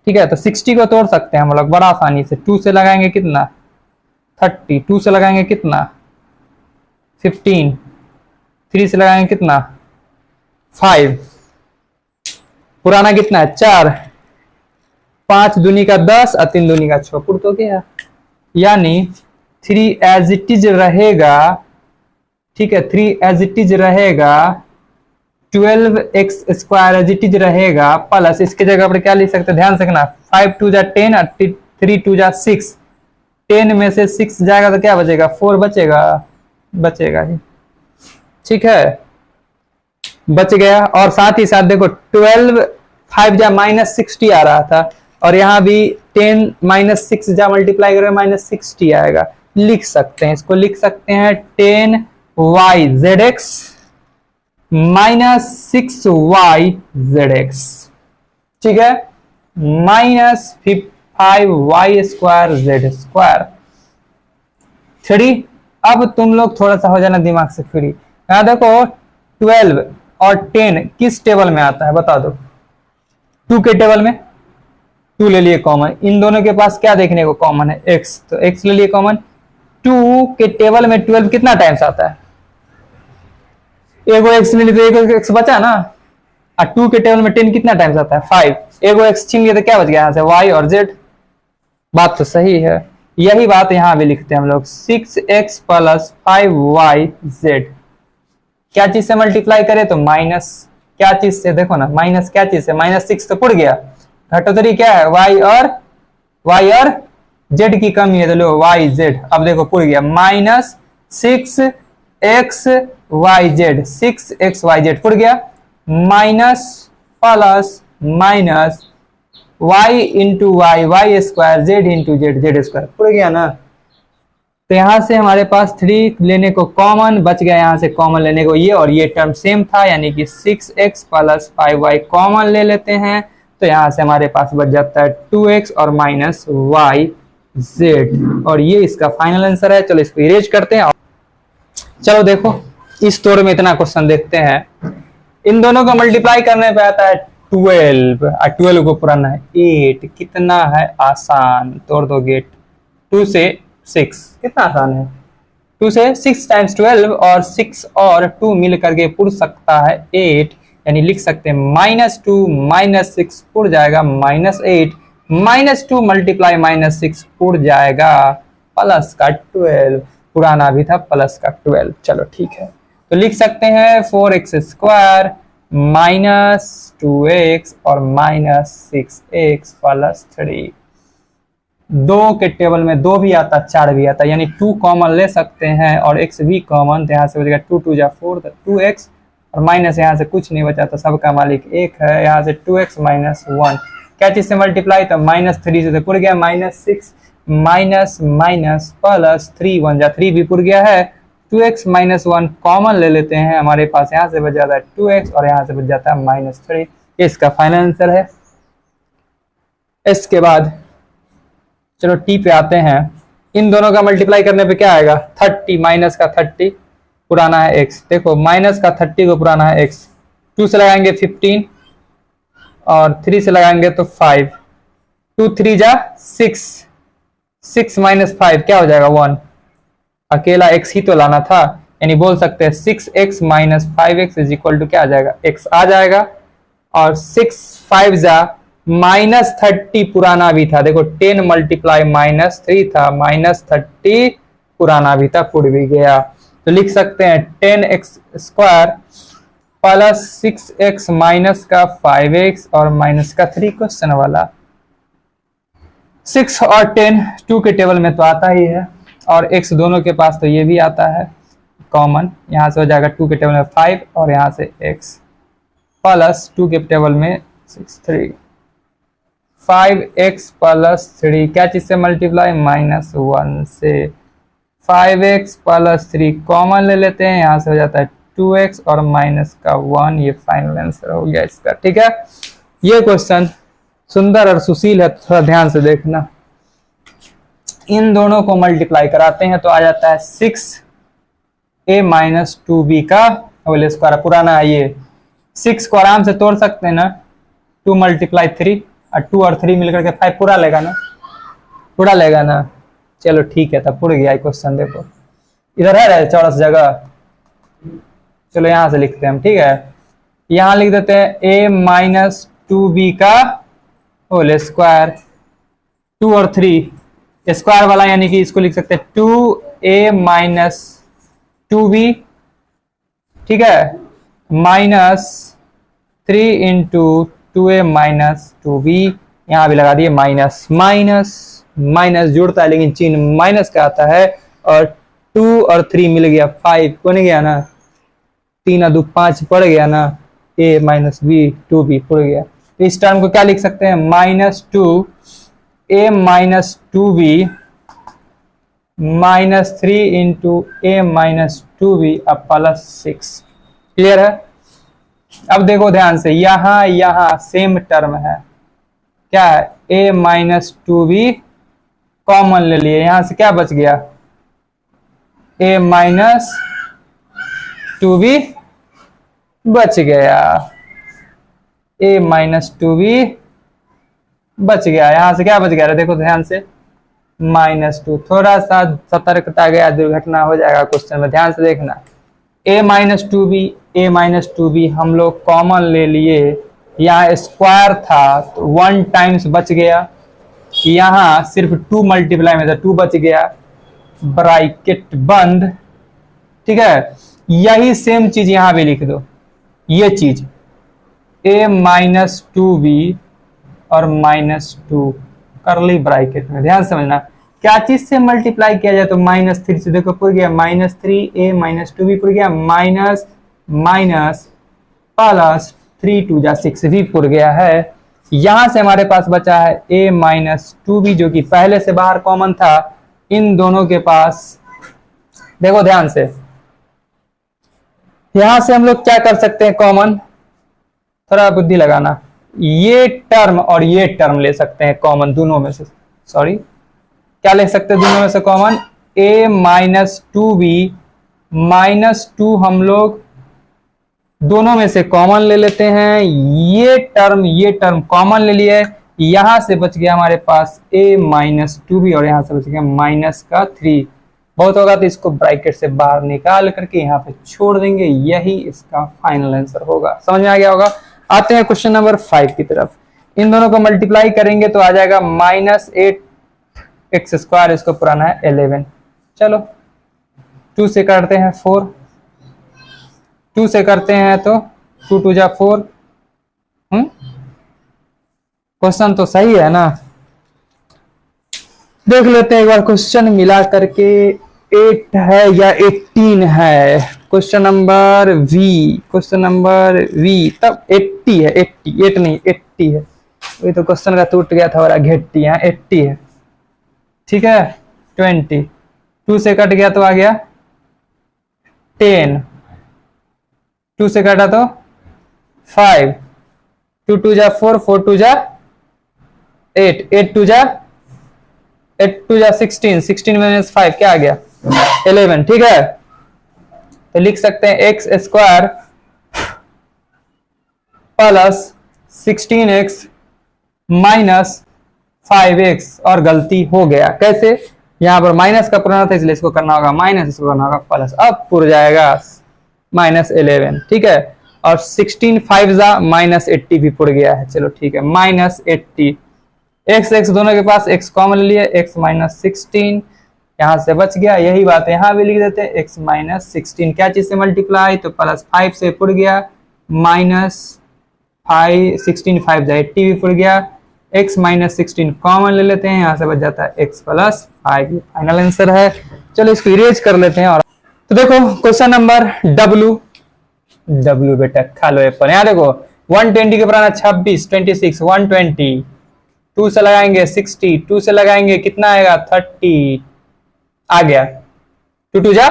ठीक है, तो 60 को तोड़ सकते हैं हम लोग बड़ा आसानी से। 2 से लगाएंगे कितना 30, 2 से लगाएंगे कितना 15, 3 से लगाएंगे कितना 5, पुराना कितना है 4, 5 दूनी का 10 और 3 दूनी का 6, पुर तो गया। यानी 3 एज इट इज रहेगा। ठीक है, 3 एज इट इज रहेगा 12x² एज इट इज रहेगा, प्लस इसके जगह पर क्या लिख सकते हैं, ध्यान से रखना, 5 2 जा 10 और 3 2 जा 6, 10 में से 6 जाएगा तो क्या बचेगा, 4 बचेगा, बचेगा ही, ठीक है, बच गया। और साथ ही साथ देखो 12 5 जा -60 आ रहा था, और यहाँ भी 10 -6 जा मल्टीप्लाई करें -60 आएगा, लिख सकते हैं, इसको लिख सकते हैं 10y(zx) -6y(zx), ठीक है, -5y² z²। अब तुम लोग थोड़ा सा हो जाना दिमाग से फ्री। यहाँ देखो 12 और 10 किस टेबल में आता है बता दो, 2 के टेबल में, 2 ले लिए कॉमन, इन दोनों के पास क्या देखने को कॉमन है, x, तो x ले लिए कॉमन। 2 के टेबल में 12 कितना टाइम्स आता है, एगो x ले लिए तो एगो x बचा ना, और 2 के टेबल में 10 कितना टाइम्स आता है, 5, एगो x छीन लिए तो क्या बच गया यहाँ से, y और z। बात तो सही है, यही बात यहाँ भी लिखते हैं हम लोग, 6x + 5yz, क्या चीज से मल्टीप्लाई करें तो माइनस, क्या चीज से, देखो ना माइनस क्या चीज से, -6 तो पुड़ गया, घटोतरी क्या है, y और z की कमी है तो लो yz, अब देखो पुड़ गया, -6xyz, 6xyz पुड़ गया, minus plus minus y into y, y square, z into z, z square पुड़ गया ना। तो यहां से हमारे पास 3 लेने को कॉमन बच गया, यहां से कॉमन लेने को ये और ये टर्म सेम था, यानी कि 6x + 5y कॉमन ले लेते हैं, तो यहां से हमारे पास बच जाता है 2x और -yz, और ये इसका फाइनल आंसर है। चलो इसको इरेज करते हैं। चलो देखो इस तौर में इतना क्वेश्चन देखते हैं, इन दोनों को मल्टीप्लाई करने पे आता है 12, और 12 को पुराना है 8, कितना है आसान, तोड़ दो गेट, 2 से 6 कितना आसान है, 2 से 6 टाइम्स 12, और 6 और 2 मिल करके पुर सकता है 8, यानी लिख सकते हैं -2 -6 पुर जाएगा -8, -2 × -6 पुर जाएगा प्लस का 12, पुराना भी था प्लस का 12। चलो ठीक है, तो लिख सकते हैं 4x² -2x और -6x + 3, 2 के टेबल में 2 भी आता, 4 भी आता, यानी 2 कॉमन ले सकते हैं और x भी कॉमन, तो यहाँ से बचेगा 2 2 जा 4, तो 2x, और माइनस यहाँ से कुछ नहीं बचा, तो सबका मालिक 1 है, यहाँ से 2x - 1, क्या चीज से मल्टीप्लाई, तो -3 से तो पुर गया, -6 माइनस प्लस 3 1 जा 3 भी पुर गया है, 2x - 1 कॉमन ले लेते हैं, हमारे पास यहाँ से बच जाता है 2x और यहाँ से बच जाता है -3, इसका फाइनल आंसर है। इसके बाद चलो टी पे आते हैं, इन दोनों का मल्टीप्लाई करने पे क्या आएगा, 30 माइनस का 30 पुराना है x, देखो माइनस का 30 को पुराना है x, 2 से लगाएंगे 15 और 3 से लगाएंगे तो 5, 2 3 जा 6, 6 - 5 क्या हो जाएगा 1, अकेला x ही तो लाना था, यानी बोल सकते हैं 6x - 5x = क्या आ जाएगा, x आ जाएगा, और 6 5 जा -30 पुराना भी था, देखो 10 × -3 था, -30 पुराना भी था, पुर भी गया, तो लिख सकते हैं 10x² + 6x - 5x और -3 क्वेश्चन वाला। 6 और 10 2 के टेबल में तो आता ही है, और x दोनों के पास तो ये भी आता है कॉमन, यहाँ से हो जाएगा 2 के टेबल में 5 और यहाँ से x, प्लस 2 के टेबल में 6 3, 5x + 3 क्या चीज से मल्टीप्लाई, -1 से, 5x + 3 कॉमन ले लेते हैं, यहाँ से हो जाता है 2x और -1, ये फाइनल आंसर हो गया इसका। ठीक है, ये क्वेश्चन सुंदर और सुशील है, थोड़ा ध्यान से देखना। इन दोनों को मल्टीप्लाई कराते हैं तो आ जाता है 6a - 2b का होल स्क्वायर, पुराना है ये, 6 को आराम से तोड़ सकते हैं ना, 2 × 3 और 2 और 3 मिलकर के 5 पूरा लेगा ना, पूरा लेगा ना। चलो ठीक है, तब पूरा गया क्वेश्चन, देखो इधर है चौरस जगह, चलो यहां से लिखते हैं हम, ठीक है, यहां लिख देते हैं a - 2b का होल स्क्वायर, 2 और 3 स्क्वायर वाला, यानी कि इसको लिख सकते हैं 2a - 2b, ठीक है, minus 3 into 2a minus 2b, यहाँ भी लगा दिए माइनस माइनस माइनस, जुड़ता है लेकिन चिन्ह माइनस का आता है, और 2 और 3 मिल गया 5 बन गया ना, 3 और 2 5 पड़ गया ना, a माइनस बी 2b पड़ गया। तो इस टर्म को क्या लिख सकते हैं, minus 2a minus 2b minus 3 into a minus 2b अब प्लस 6। क्लियर है? अब देखो ध्यान से, यहां सेम टर्म है, क्या है, a माइनस 2b कॉमन ले लिए, यहां से क्या बच गया, a माइनस 2b बच गया, a माइनस 2b बच गया, यहां से क्या बच गया, देखो ध्यान से, -2। थोड़ा सा सतर्कता गया, दुर्घटना हो जाएगा क्वेश्चन में, ध्यान से देखना। a माइनस टू बी हम लोग कॉमन ले लिए, यहाँ स्क्वायर था तो 1 टाइम्स बच गया, यहाँ सिर्फ 2 मल्टीप्लाई में था 2 बच गया, ब्रैकेट बंद। ठीक है, यही सेम चीज यहां भी लिख दो, ये चीज a माइनस 2b और -2 करली ब्रैकेट में, ध्यान समझना क्या चीज से मल्टीप्लाई किया जाए, तो -3 से, देखो पुर गया -3a माइनस 2b पुर गया, माइनस माइनस प्लस 3 2 जा 6 भी पुर गया है। यहां से हमारे पास बचा है a माइनस 2b जो कि पहले से बाहर कॉमन था, इन दोनों के पास देखो ध्यान से, यहां से हम लोग क्या कर सकते हैं कॉमन, थोड़ा बुद्धि लगाना, ये टर्म और ये टर्म ले सकते हैं कॉमन दोनों में से, सॉरी क्या ले सकते हैं दोनों में से common, a minus 2b minus 2 हम लोग दोनों में से कॉमन ले लेते हैं, ये टर्म कॉमन ले लिए, यहां से बच गया हमारे पास a माइनस 2b और यहां से बच गया माइनस का 3, बहुत होगा तो इसको ब्रैकेट से बाहर निकाल करके यहाँ पे छोड़ देंगे, यही इसका फाइनल आंसर होगा। समझ में आ गया होगा। आते हैं क्वेश्चन नंबर 5 की तरफ, इन दोनों को मल्टीप्लाई करेंगे तो आ जाएगा -8x², इसको पुराना है 11। चलो 2 से करते हैं 4, 2 से करते हैं तो 2 2 जा 4, क्वेश्चन तो सही है ना, देख लेते हैं एक बार क्वेश्चन मिला करके, 8 है या 18 है, क्वेश्चन नंबर वी तब 80 है, 88 नहीं 80 है, वही तो क्वेश्चन का टूट गया था वाला घेट्टी, यहाँ 80 है। ठीक है, 20 2 से कट गया तो आ गया 10, 2 से काटा तो 5, 2 2 जा 4, 4 2 जा 8, 8 2 जा 16, 16 माइनस 5 क्या आ गया 11। ठीक है, तो लिख सकते हैं x² plus 16x minus 5x, और गलती हो गया कैसे, यहां पर माइनस का पुराना था इसलिए इसको करना होगा माइनस, इसको करना होगा प्लस, अब पुर जाएगा -11। ठीक है, और 16 5 जा -80 भी पुर गया है, चलो ठीक है -80, x दोनों के पास x कॉमन ले लिए, x माइनस 16 यहां से बच गया, यही बात है यहां भी लिख देते हैं, x माइनस 16 क्या चीज से मल्टीप्लाई, तो प्लस 5 से पुर गया, -5 16 5 जा 80 भी पुर गया, x माइनस 16 कॉमन ले लेते हैं, यहां से बच जाता है x प्लस 5, ये फाइनल आंसर है। चलो इसको इरेज कर लेते हैं, और तो देखो क्वेश्चन नंबर W बेटा खा लो एप्पल, यहाँ देखो 120 के पुराना 26 26 120, 2 से लगाएंगे 60, 2 से लगाएंगे कितना आएगा 30, आ गया 2 2 जा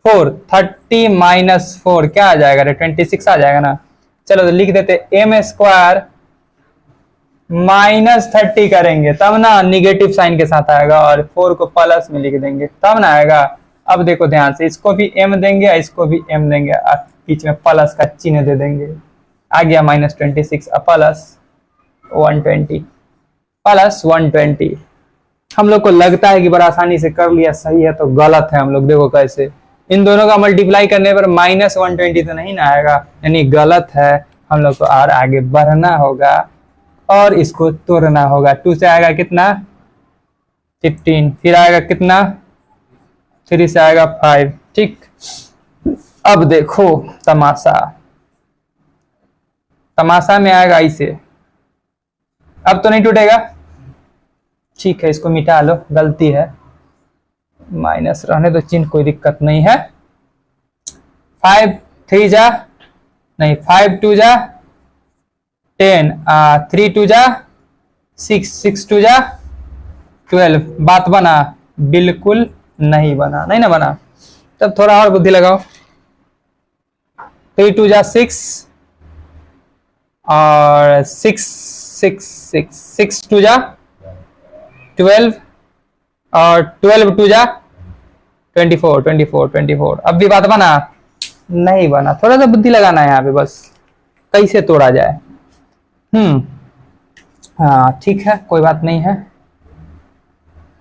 4, 30 माइनस 4 क्या आ जाएगा, 26 आ जाएगा ना। चलो तो लिख देते m² माइनस 30 करेंगे तब ना निगेटिव साइन के साथ आएगा, और 4 को प्लस में लिख देंगे तब ना आएगा। अब देखो ध्यान से, इसको भी m देंगे, इसको भी m देंगे, बीच में प्लस का चिन्ह दे देंगे, आ गया -26 प्लस 120 प्लस 120। हम लोग को लगता है कि बड़ा आसानी से कर लिया, सही है तो गलत है हम लोग, देखो कैसे, इन दोनों का मल्टीप्लाई करने पर -120 तो नहीं ना आएगा, यानी गलत है, हम लोग को और आगे बढ़ना होगा और इसको तोड़ना होगा। 2 से आएगा कितना 15, फिर आएगा कितना 3 से आएगा 5। ठीक, अब देखो तमाशा, तमाशा में आएगा इसे। अब तो नहीं टूटेगा, ठीक है, इसको मिटा लो, गलती है, माइनस रहने दो चिन्ह, कोई दिक्कत नहीं है। 5 3 जा नहीं, 5 2 जा 10, 3 2 जा 6, 6 2 जा 12। बात बना? बिल्कुल नहीं बना, नहीं ना बना। तब थोड़ा और बुद्धि लगाओ। 3 2 जा 6 और 6 6 6 6 2 जा 12 और 12 2 जा 24 24 24। अब भी बात बना? नहीं बना। थोड़ा सा बुद्धि लगाना है यहाँ पे, बस कैसे तोड़ा जाए। हाँ ठीक है, कोई बात नहीं है।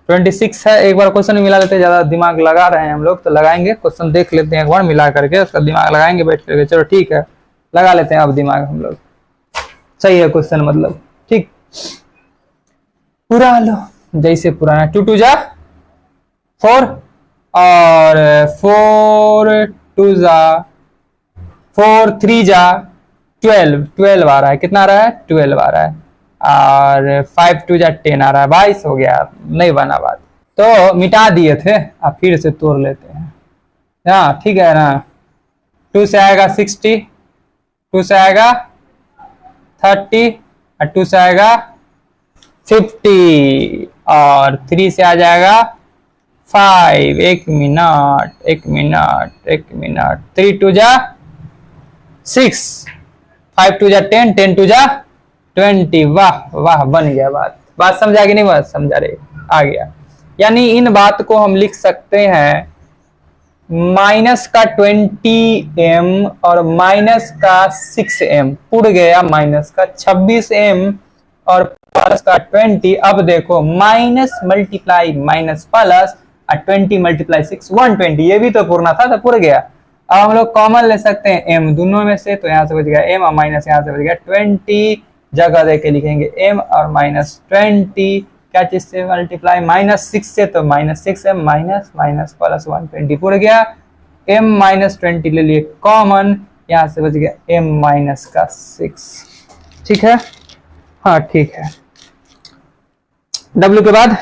26 है, एक बार क्वेश्चन मिला लेते हैं, ज्यादा दिमाग लगा रहे हैं हम लोग तो लगाएंगे, क्वेश्चन देख लेते हैं एक बार मिला करके, उसका दिमाग लगाएंगे बैठ करके। चलो ठीक है, लगा लेते हैं अब दिमाग हम लोग। सही है क्वेश्चन, मतलब ठीक। पूरा लो जैसे पुराना। 2 2 जा 4 और 4 2 जा 4 3 जा 12 12 आ रहा है। कितना आ रहा है? 12 आ रहा है। और 5 2 जा 10 आ रहा है। 22 हो गया, नहीं बना बात, तो मिटा दिए थे, अब फिर से तोड़ लेते हैं। हाँ ठीक है ना। 2 से आएगा 60, 2 से आएगा 30 और 2 से आएगा 50 और 3 से आ जाएगा 5। 1 मिनट 1 मिनट 1 मिनट। 3 2 जा 6, 5 2 जा 10, 10 2 जा 20। वाह वाह, बन गया बात। बात समझा कि नहीं? बात समझा रहे, आ गया। यानी इन बात को हम लिख सकते हैं माइनस का 20m और माइनस का 6m, उड़ गया माइनस का 26m और प्लस का 20। अब देखो minus multiply minus plus 20 multiply 6 120, ये भी तो पूर्णा था तो पूरा गया। अब हम लोग कॉमन ले सकते हैं m दोनों में से, तो यहाँ से बच गया m और माइनस यहाँ से बच गया 20। जगह देके लिखेंगे m और माइनस 20, क्या चीज से मल्टीप्लाई? माइनस 6 से, तो minus 6m minus minus plus 120 पूरा गया। m माइनस 20 ले लिए कॉमन, यहाँ से बच गया m माइनस का 6। ठीक है, हाँ ठीक है। w के बाद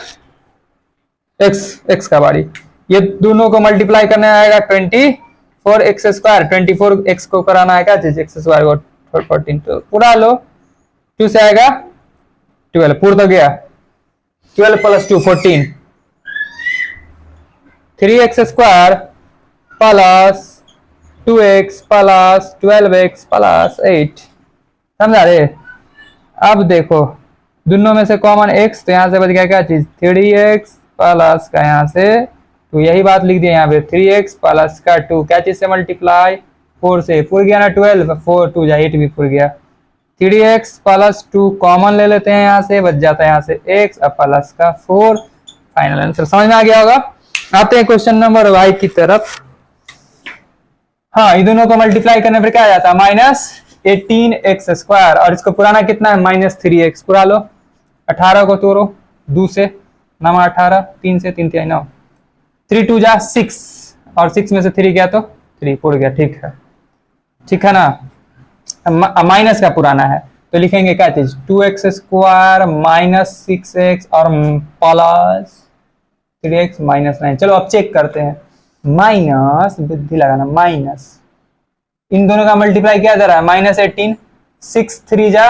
x का बारी, ये दोनों को मल्टीप्लाई करने आएगा 24x स्क्वायर। 24x को कराना है क्या चीज? x स्क्वायर को 14, तो पूरा लो। 2 से आएगा 12, पूरा तो गया। 12 plus 2 14, 3x square plus 2x plus 12x plus 8। समझा रे? अब देखो दोनों में से कॉमन x, तो यहाँ से बच गया क्या चीज? 3x प्लस का यहाँ से, तो यही बात लिख दिया यहाँ पे 3x प्लस का 2, क्या चीज से मल्टीप्लाई? 4 से, पूर गया ना 12, 4 2 जा 8 भी पूर गया। 3x प्लस 2 कॉमन ले लेते हैं, यहाँ से बच जाता है यहाँ से x और प्लस का 4। फाइनल आंसर समझ में आ गया होगा। आते हैं क्वेश्चन नंबर y की तरफ। हाँ, इन दोनों को मल्टीप्लाई करने पर क्या आ जाता है? माइनस 18x स्क्वायर, और इसको पुराना कितना है? Minus 3x। पुरा लो, 18 को तोड़ो 2 से, 9 18, 3 से 3 3 9, 3 2 जा 6 और 6 में से 3 गया तो 3 पूर गया। ठीक है, ठीक है ना। माइनस का पुराना है तो लिखेंगे क्या चीज? 2x स्क्वायर माइनस 6x और प्लस 3x माइनस 9। चलो अब चेक करते हैं। माइनस, बुद्धि लगाना, माइनस इन दोनों का मल्टीप्लाई क्या जा रहा है? माइनस 18, 6 3 जा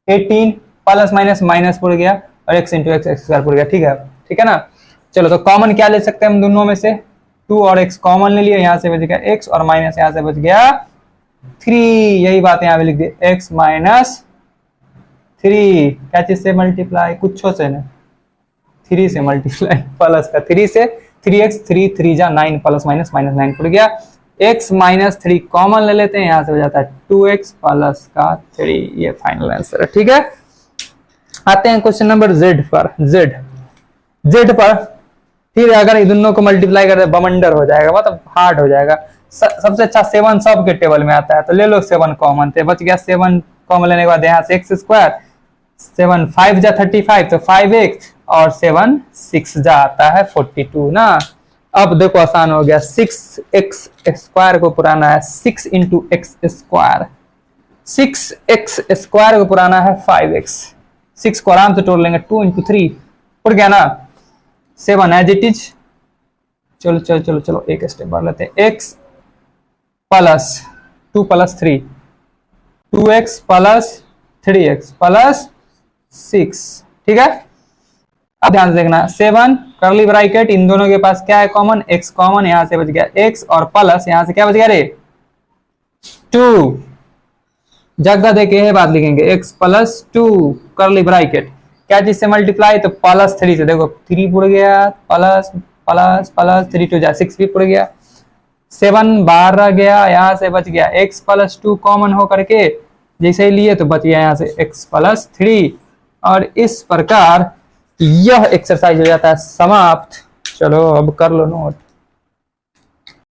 18 प्लस माइनस माइनस पूर गया और x इंटू एक्स स्क्वायर पूर गया। ठीक है, ठीक है ना। चलो तो कॉमन क्या ले सकते हैं हम दोनों में से? 2 और x कॉमन ले लिए, यहाँ से बच गया x और माइनस यहाँ से बच गया 3। यही बात यहाँ पे लिख दी, x माइनस 3, क्या चीज से मल्टीप्लाई? कुछ से ना, 3 से मल्टीप्लाई, प्लस का 3 से 3x 3 3 जा 9 प्लस माइनस माइनस 9 पड़ गया। x माइनस 3 कॉमन ले लेते हैं, यहाँ से हो जाता है 2x प्लस का 3। ये फाइनल आंसर है। ठीक है, आते हैं क्वेश्चन नंबर z पर। z पर फिर अगर इन दोनों को मल्टीप्लाई करते बमंडर हो जाएगा, मतलब हार्ड हो जाएगा। सबसे अच्छा 7 सब के टेबल में आता है, तो ले लो 7 कॉमन, तो बच गया 7 कॉमन लेने के बाद यहाँ से x स्क्वायर, 7 5 जा 35, तो 5x और 7 6 जा आता है 42 ना। अब देखो आसान हो गया, 6x स्क्वायर को पुराना है 6 into x square, 6x square को पुराना है 5x, 6 को आराम से तोड़ लेंगे, 2 इंटू 3 उड़ गया ना, 7 एज इट इज। चलो चलो चलो चलो एक स्टेप बढ़ लेते हैं, x plus 2 plus 3, 2x plus 3x plus 6, ठीक है। अब ध्यान से देखना, 7 कर्ली ब्रैकेट, इन दोनों के पास क्या है कॉमन, x कॉमन, यहां से बच गया x और प्लस यहां से क्या बच गया रे 2, जगह देके है बात लिखेंगे, x प्लस 2 कर्ली ब्रैकेट, क्या चीज से मल्टीप्लाई, तो प्लस 3 से, देखो 3 पुड़ गया, प्लस प्लस प्लस 3 टू जा 6 भी पुड़ गया, 7 बाहर रह गया, यहां से बच गया x प्लस 2 कॉमन हो करके जैसे ही लिए तो बच गया यहां से x प्लस 3, और इस प्रकार यह एक्सरसाइज हो जाता है समाप्त। चलो अब कर लो नोट।